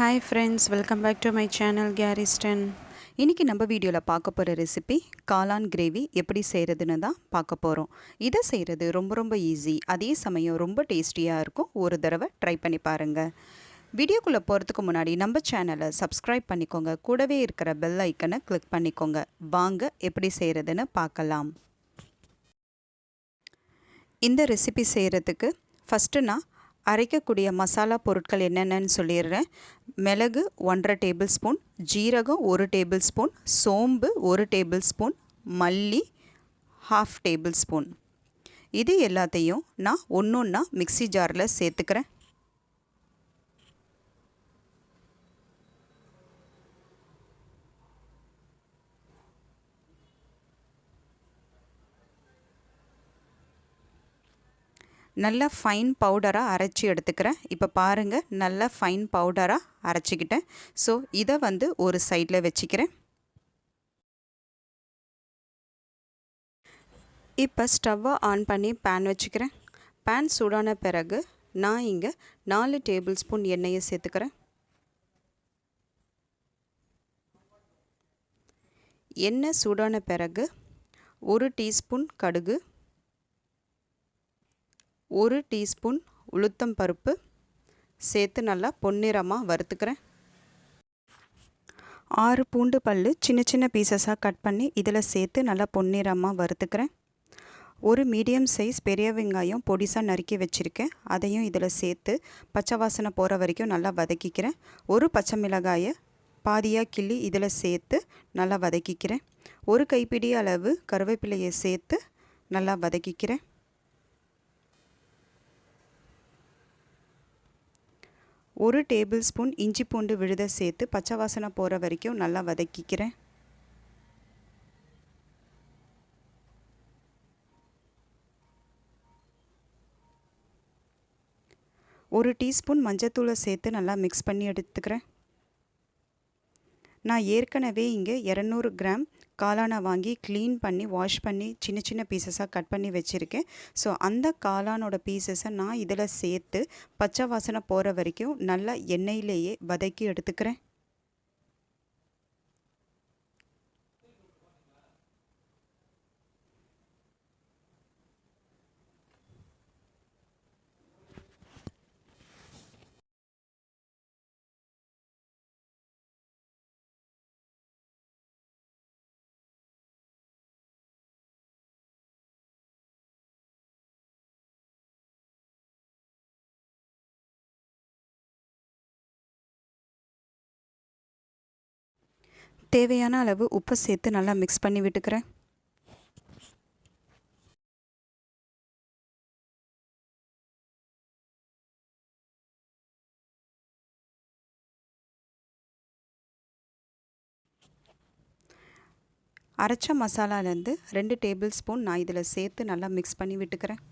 Hi friends, welcome back to my channel Gariston. இன்றைக்கி நம்ம வீடியோவில் பார்க்க போகிற ரெசிபி காளான் கிரேவி எப்படி செய்கிறதுன்னு தான் பார்க்க போகிறோம். இதை செய்கிறது ரொம்ப ஈஸி, அதே சமயம் ரொம்ப டேஸ்டியாக இருக்கும். ஒரு தடவை ட்ரை பண்ணி பாருங்கள். வீடியோக்குள்ளே போகிறதுக்கு முன்னாடி நம்ம சேனலை சப்ஸ்கிரைப் பண்ணிக்கோங்க, கூடவே இருக்கிற பெல் ஐக்கனை கிளிக் பண்ணிக்கோங்க. வாங்க எப்படி செய்கிறதுன்னு பார்க்கலாம். இந்த ரெசிபி செய்கிறதுக்கு ஃபஸ்ட்டு நான் அரைக்கக்கூடிய மசாலா பொருட்கள் என்னென்னு சொல்லிடுறேன். மிளகு 1.5 டேபிள் ஸ்பூன், ஜீரகம் 1 டேபிள் ஸ்பூன், சோம்பு 1 டேபிள் ஸ்பூன், மல்லி 1/2 டேபிள் ஸ்பூன். இது எல்லாத்தையும் நான் ஒன்றா மிக்ஸி ஜாரில் சேர்த்துக்கிறேன். நல்லா ஃபைன் பவுடராக அரைச்சி எடுத்துக்கிறேன். இப்போ பாருங்கள், நல்லா ஃபைன் பவுடராக அரைச்சிக்கிட்டேன். ஸோ இதை ஒரு சைடில் வச்சுக்கிறேன். இப்போ ஸ்டவ்வை ஆன் பண்ணி பேன் வச்சுக்கிறேன். பேன் சூடான பிறகு நான் இங்கே 4 டேபிள் ஸ்பூன் எண்ணெயை சேர்த்துக்கிறேன். எண்ணெய் சூடான பிறகு 1 டீஸ்பூன் கடுகு, 1 டீஸ்பூன் உளுத்தம் பருப்பு சேர்த்து நல்லா பொன்னிறமாக வறுத்துக்கிறேன். 6 பூண்டு பல் சின்ன பீசஸாக கட் பண்ணி இதில் சேர்த்து நல்லா பொன்னிறமாக வறுத்துக்கிறேன். ஒரு மீடியம் சைஸ் பெரிய வெங்காயம் பொடிசாக நறுக்கி வச்சுருக்கேன், அதையும் இதில் சேர்த்து பச்சை வாசனை போகிற வரைக்கும் நல்லா வதக்கிக்கிறேன். ஒரு பச்சை மிளகாயை பாதியாக கிள்ளி இதில் சேர்த்து நல்லா வதக்கிக்கிறேன். ஒரு கைப்பிடி அளவு கருவேப்பிலையை சேர்த்து நல்லா வதக்கிக்கிறேன். 1 டேபிள் ஸ்பூன் இஞ்சி பூண்டு விழுதை சேர்த்து பச்சை வாசனை போகிற வரைக்கும் நல்லா வதக்கிக்கிறேன். ஒரு டீஸ்பூன் மஞ்சத்தூளை சேர்த்து நல்லா மிக்ஸ் பண்ணி எடுத்துக்கிறேன். நான் ஏற்கனவே இங்கே 200 கிராம் காளானை வாங்கி க்ளீன் பண்ணி வாஷ் பண்ணி சின்ன பீசஸாக கட் பண்ணி வச்சுருக்கேன். ஸோ அந்த காளானோட பீசஸை நான் இதில் சேர்த்து பச்சை வாசனை போகிற வரைக்கும் நல்லா எண்ணெயிலேயே வதக்கி எடுத்துக்கிறேன். தேவையான அளவு உப்பு சேர்த்து நல்லா மிக்ஸ் பண்ணி விட்டுக்கிறேன். அரைச்ச மசாலாலேருந்து 2 டேபிள் ஸ்பூன் நான் இதில் சேர்த்து நல்லா மிக்ஸ் பண்ணி விட்டுக்கிறேன்.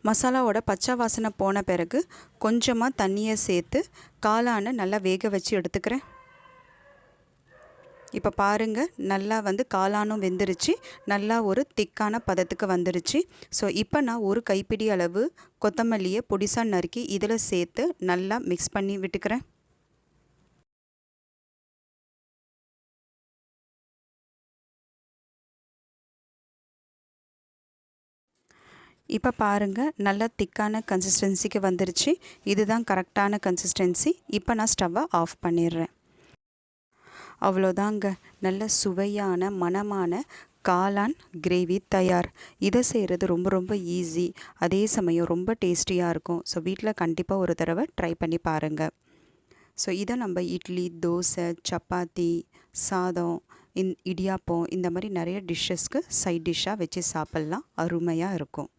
மசாலாவோட பச்சை வாசனை போன பிறகு கொஞ்சமாக தண்ணியை சேர்த்து காளானை நல்லா வேக வச்சு எடுத்துக்கிறேன். இப்போ பாருங்கள், நல்லா காளானும் வெந்துருச்சு, நல்லா ஒரு திக்கான பதத்துக்கு வந்துருச்சு. ஸோ இப்போ நான் ஒரு கைப்பிடி அளவு கொத்தமல்லியை பொடிசாக நறுக்கி இதில் சேர்த்து நல்லா மிக்ஸ் பண்ணி விட்டுக்கிறேன். இப்போ பாருங்கள், நல்ல திக்கான கன்சிஸ்டன்சிக்கு வந்துருச்சு. இதுதான் கரெக்டான கன்சிஸ்டன்சி. இப்போ நான் ஸ்டவ்வை ஆஃப் பண்ணிடுறேன். அவ்வளோதாங்க, நல்ல சுவையான மணமான காளான் கிரேவி தயார். இதை செய்கிறது ரொம்ப ஈஸி, அதே சமயம் ரொம்ப டேஸ்டியாக இருக்கும். ஸோ வீட்டில் கண்டிப்பாக ஒரு தடவை ட்ரை பண்ணி பாருங்கள். ஸோ இதை நம்ம இட்லி, தோசை, சப்பாத்தி, சாதம், இடியாப்பம் இந்த மாதிரி நிறைய டிஷ்ஷஸ்க்கு சைட் டிஷ்ஷாக வச்சு சாப்பிட்லாம். அருமையாக இருக்கும்.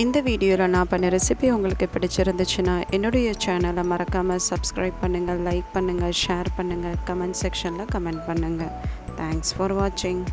இந்த வீடியோவில் நான் பண்ண ரெசிபி உங்களுக்கு பிடிச்சிருந்துச்சுன்னா என்னுடைய சேனலை மறக்காமல் சப்ஸ்கிரைப் பண்ணுங்கள், லைக் பண்ணுங்கள், ஷேர் பண்ணுங்கள், கமெண்ட் செக்ஷனில் கமெண்ட் பண்ணுங்கள். தேங்க்ஸ் ஃபார் வாட்சிங்.